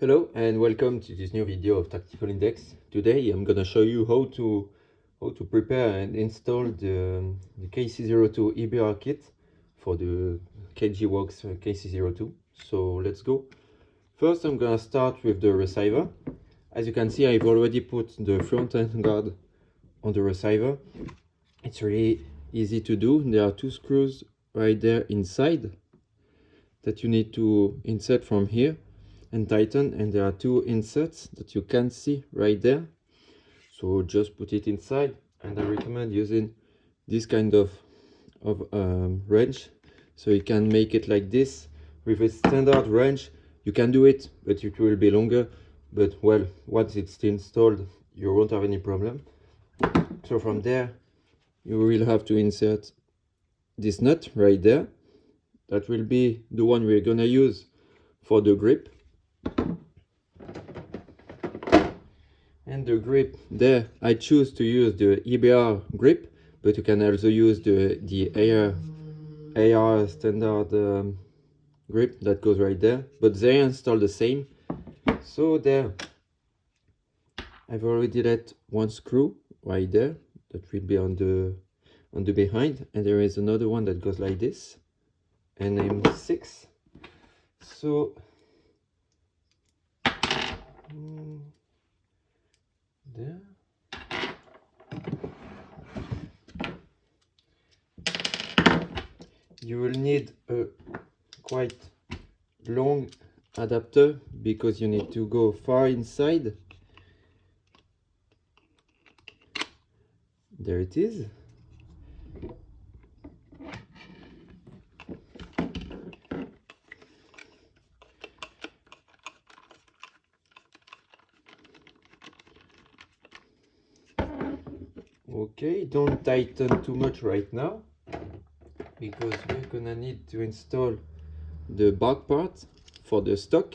Hello and welcome to this new video of Tactical Index. Today I'm gonna show you how to prepare and install the KC02-EBR kit for the KG-Works KC02. So let's go. First I'm gonna start with the receiver. As you can see, I've already put the front end guard on the receiver. It's really easy to do. There are two screws right there inside that you need to insert from here and tighten, and there are two inserts that you can see right there. So just put it inside, and I recommend using this kind of wrench, so you can make it like this. With a standard wrench you can do it, but it will be longer, but well, once it's installed you won't have any problem. So from there you will have to insert this nut right there. That will be the one we're gonna use for the grip. And the grip there, I choose to use the EBR grip, but you can also use the AR standard grip that goes right there, but they install the same. So there, I've already let one screw right there that will be on the behind, and there is another one that goes like this, and I'm 6. So there. You will need a quite long adapter because you need to go far inside. There it is. Okay, don't tighten too much right now, because we're gonna need to install the back part for the stock,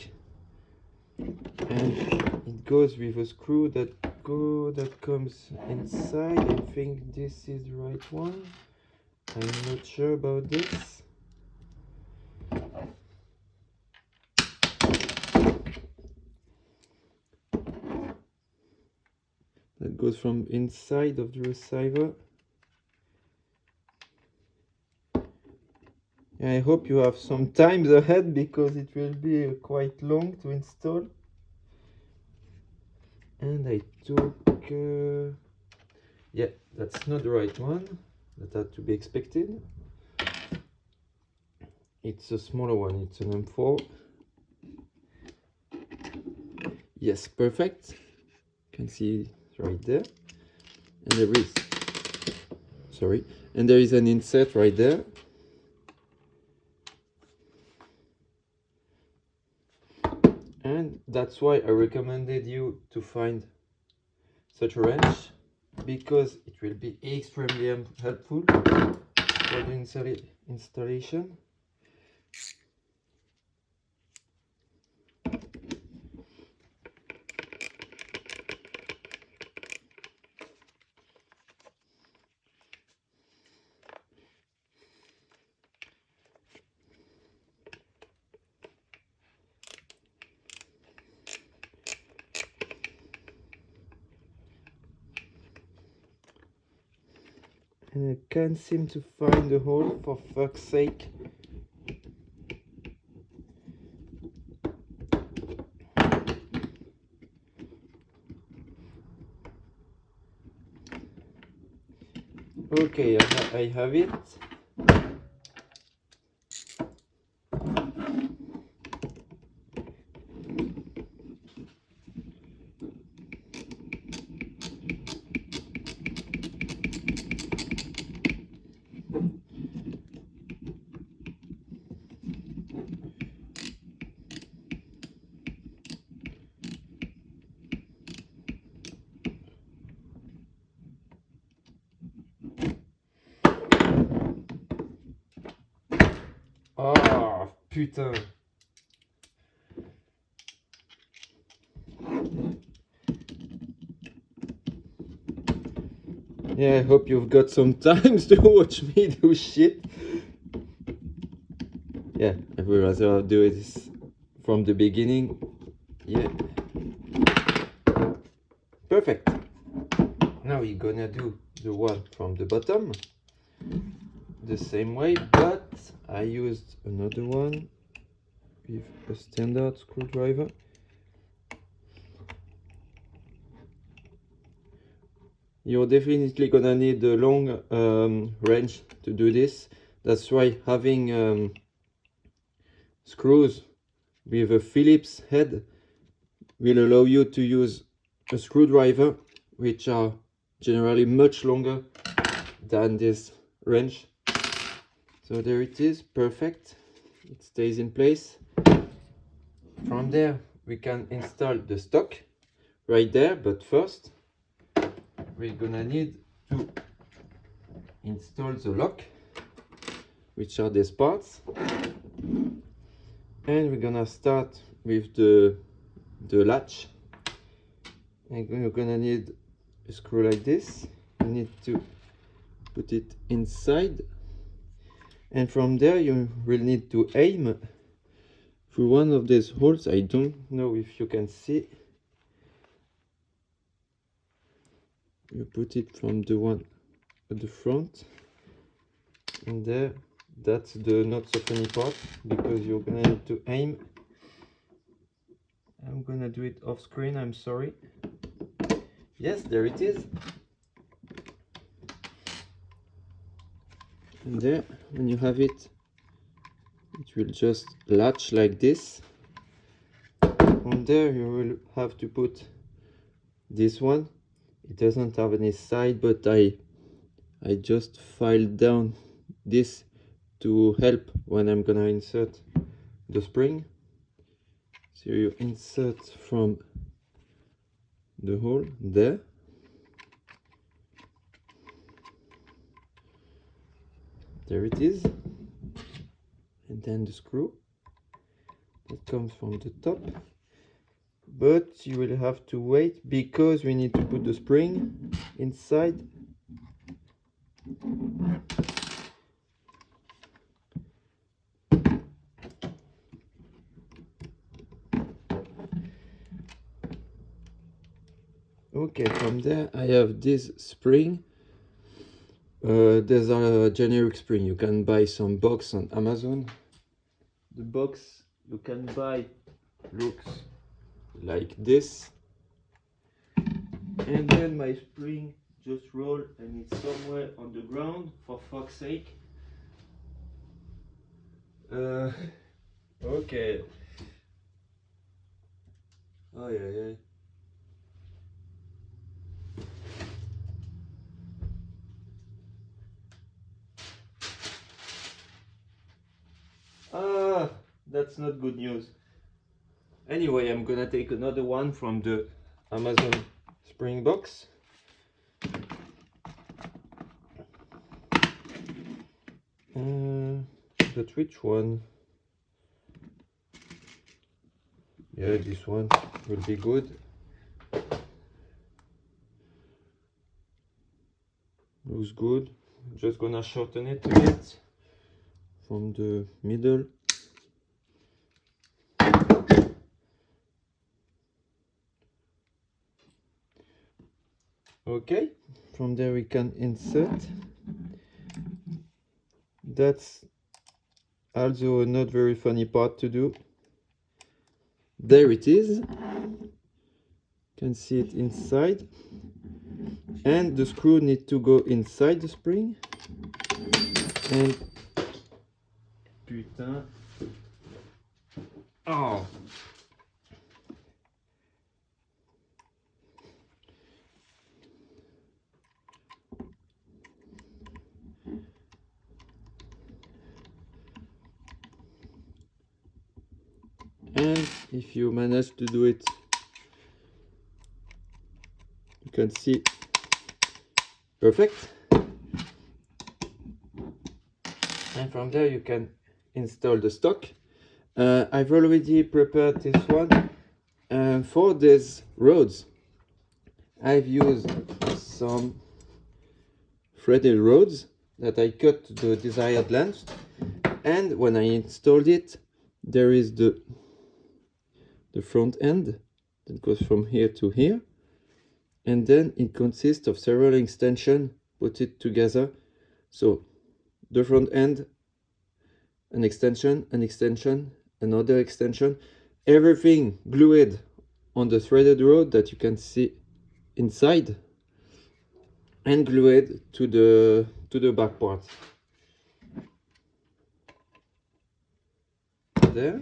and it goes with a screw that comes inside. I think this is the right one. I'm not sure about this. That goes from inside of the receiver. I hope you have some time ahead because it will be quite long to install. And I took yeah, that's not the right one. That had to be expected. It's a smaller one, it's an M4. Yes, perfect. You can see it right there. And there is an insert right there. And that's why I recommended you to find such a wrench, because it will be extremely helpful for the installation. And I can't seem to find the hole, for fuck's sake. Okay, I have it. Ah, putain. Yeah, I hope you've got some time to watch me do shit. Yeah, I would rather do this from the beginning. Yeah. Perfect. Now we're gonna do the one from the bottom the same way, but I used another one with a standard screwdriver. You're definitely gonna need a long wrench to do this. That's why having screws with a Phillips head will allow you to use a screwdriver, which are generally much longer than this wrench. So there it is, perfect. It stays in place. From there we can install the stock right there, but first we're gonna need to install the lock, which are these parts, and we're gonna start with the latch. And you're gonna need a screw like this. You need to put it inside, and from there you will need to aim through one of these holes. I don't know if you can see. You put it from the one at the front, and there, that's the not so funny part, because you're gonna need to aim. I'm gonna do it off screen, I'm sorry. Yes, there it is. And there, when you have it, it will just latch like this. From there you will have to put this one. It doesn't have any side, but I just filed down this to help when I'm gonna insert the spring. So you insert from the hole there. There it is. And then the screw that comes from the top. But you will have to wait, because we need to put the spring inside. Okay, from there I have this spring. There's a generic spring. You can buy some box on Amazon. The box you can buy looks like this, and then my spring just roll and it's somewhere on the ground, for fuck's sake. Okay. Oh yeah. Ah, that's not good news. Anyway, I'm gonna take another one from the Amazon spring box. But which one? Yeah, this one will be good. Looks good. Just gonna shorten it a bit from the middle. Okay, from there we can insert. That's also a not very funny part to do. There it is. You can see it inside. And the screw needs to go inside the spring. And putain. Oh. And if you manage to do it, you can see perfect. And from there you can install the stock. I've already prepared this one. For these rods, I've used some threaded rods that I cut to the desired length, and when I installed it, there is the the front end that goes from here to here, and then it consists of several extensions put it together. So the front end, an extension, another extension, everything glued on the threaded rod that you can see inside, and glued to the back part. There.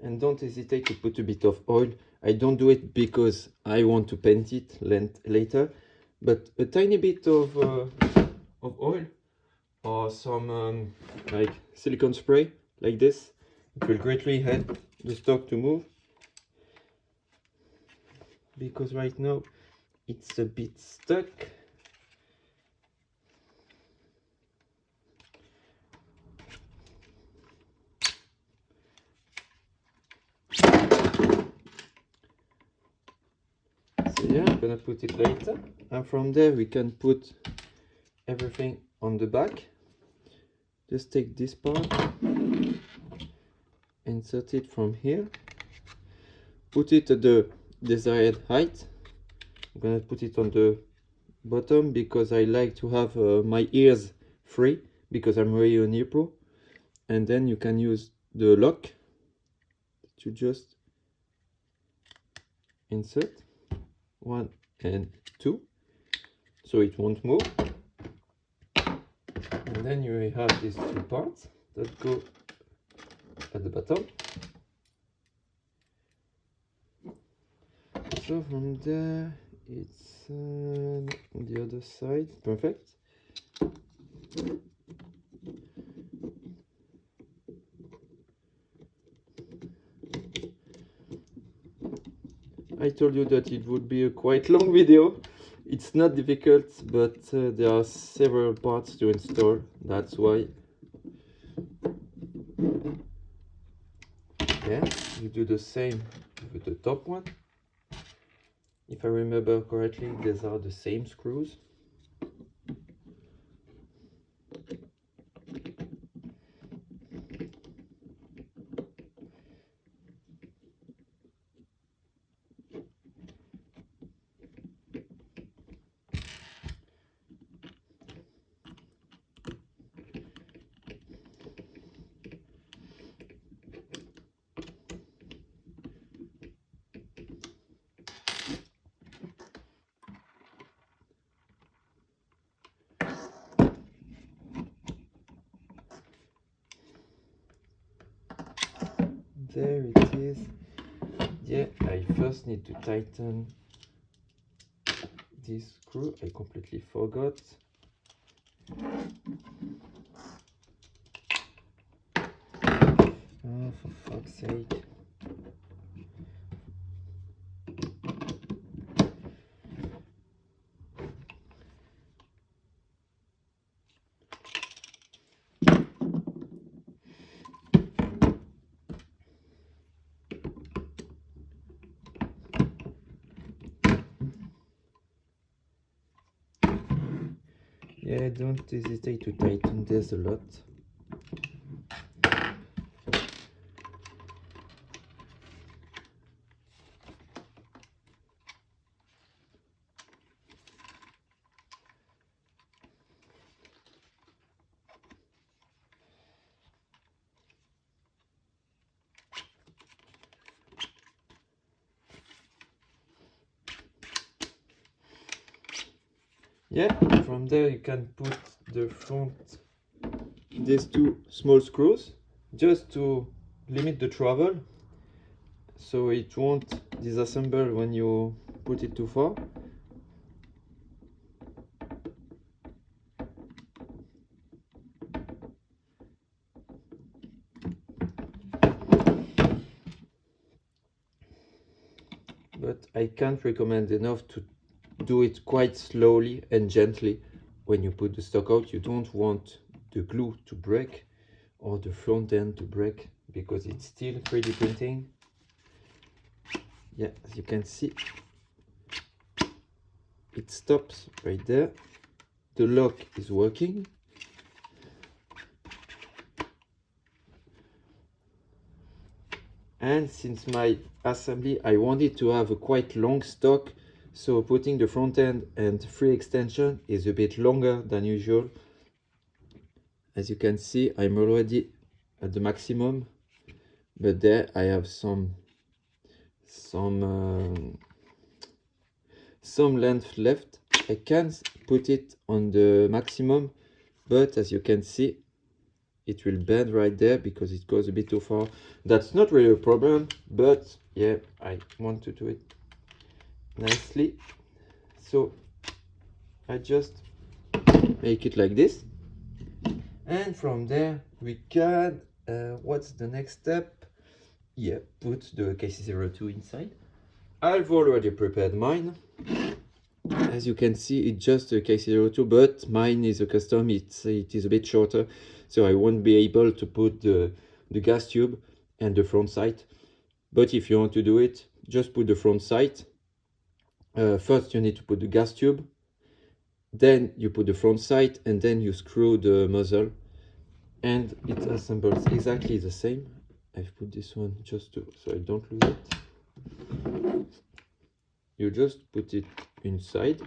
And don't hesitate to put a bit of oil. I don't do it because I want to paint it later, but a tiny bit of oil or some like silicone spray like this, it will greatly help the stock to move, because right now it's a bit stuck. So yeah, I'm gonna put it later, and from there we can put everything on the back. Just take this part, insert it from here, put it at the desired height. I'm gonna put it on the bottom because I like to have my ears free, because I'm really an ear pro. And then you can use the lock to just insert 1 and 2 so it won't move. And then you have these two parts that go at the bottom. So from there it's on the other side. Perfect. I told you that it would be a quite long video. It's not difficult, but there are several parts to install, that's why. Yeah, you do the same with the top one. If I remember correctly, these are the same screws. There it is. Yeah, I first need to tighten this screw. I completely forgot. Oh, for fuck's sake. Yeah, don't hesitate to tighten this a lot. Yeah, from there you can put the front, these two small screws, just to limit the travel, so it won't disassemble when you put it too far. But I can't recommend enough to do it quite slowly and gently when you put the stock out. You don't want the glue to break or the front end to break, because it's still 3D printing. Yeah, as you can see, it stops right there. the lock is working. And since my assembly, I wanted to have a quite long stock, so putting the front end and free extension is a bit longer than usual. As you can see, I'm already at the maximum, but there I have some length left. I can put it on the maximum, but as you can see, it will bend right there because it goes a bit too far. That's not really a problem, but yeah, I want to do it nicely. So I just make it like this. And from there we can, what's the next step? Yeah, put the KC02 inside. I've already prepared mine. As you can see, it's just a KC02, but mine is a custom. It is a bit shorter, so I won't be able to put the gas tube and the front sight. But if you want to do it, just put the front sight. First you need to put the gas tube, then you put the front sight, and then you screw the muzzle, and it assembles exactly the same. I've put this one just so I don't lose it. You just put it inside.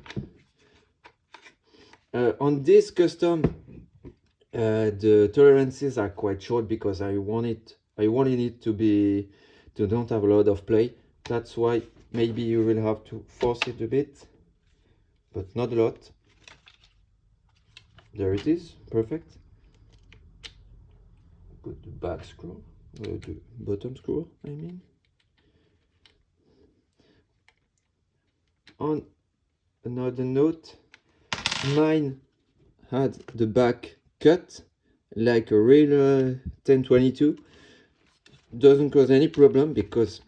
On this custom, the tolerances are quite short because I wanted it to don't have a lot of play. That's why maybe you will have to force it a bit, but not a lot. There it is, perfect. Put the back screw, the bottom screw, I mean. On another note, mine had the back cut like a real 1022. Doesn't cause any problem because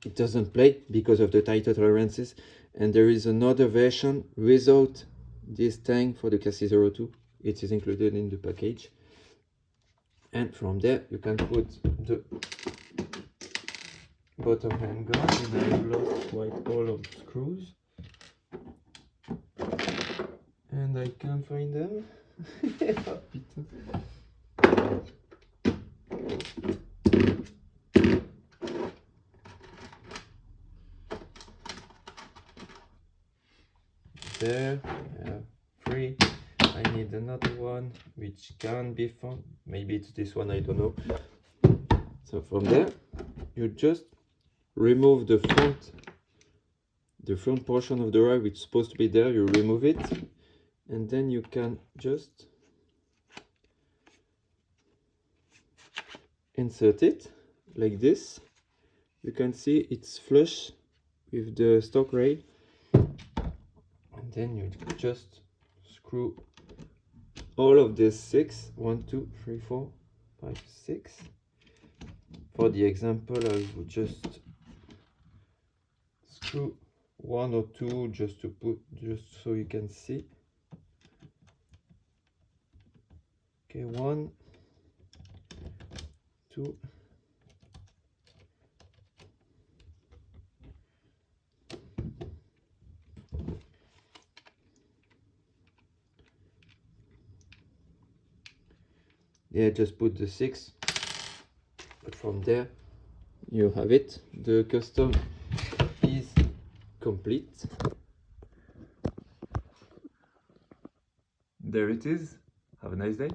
it doesn't play because of the tighter tolerances. And there is another version without this tang for the KC02. It is included in the package. And from there you can put the bottom handguard, and I've lost quite all of the screws. And I can't find them. There, three. I need another one which can be found. Maybe it's this one, I don't know. So from there, you just remove the front portion of the rod which is supposed to be there. You remove it, and then you can just insert it like this. You can see it's flush with the stock rail, and then you just screw all of this 6, 1, 2, 3, 4, 5, 6. For the example, I would just screw 1 or 2 just so you can see. Okay, 1, 2, yeah, just put the 6, but from there you have it. The custom is complete. There it is. Have a nice day.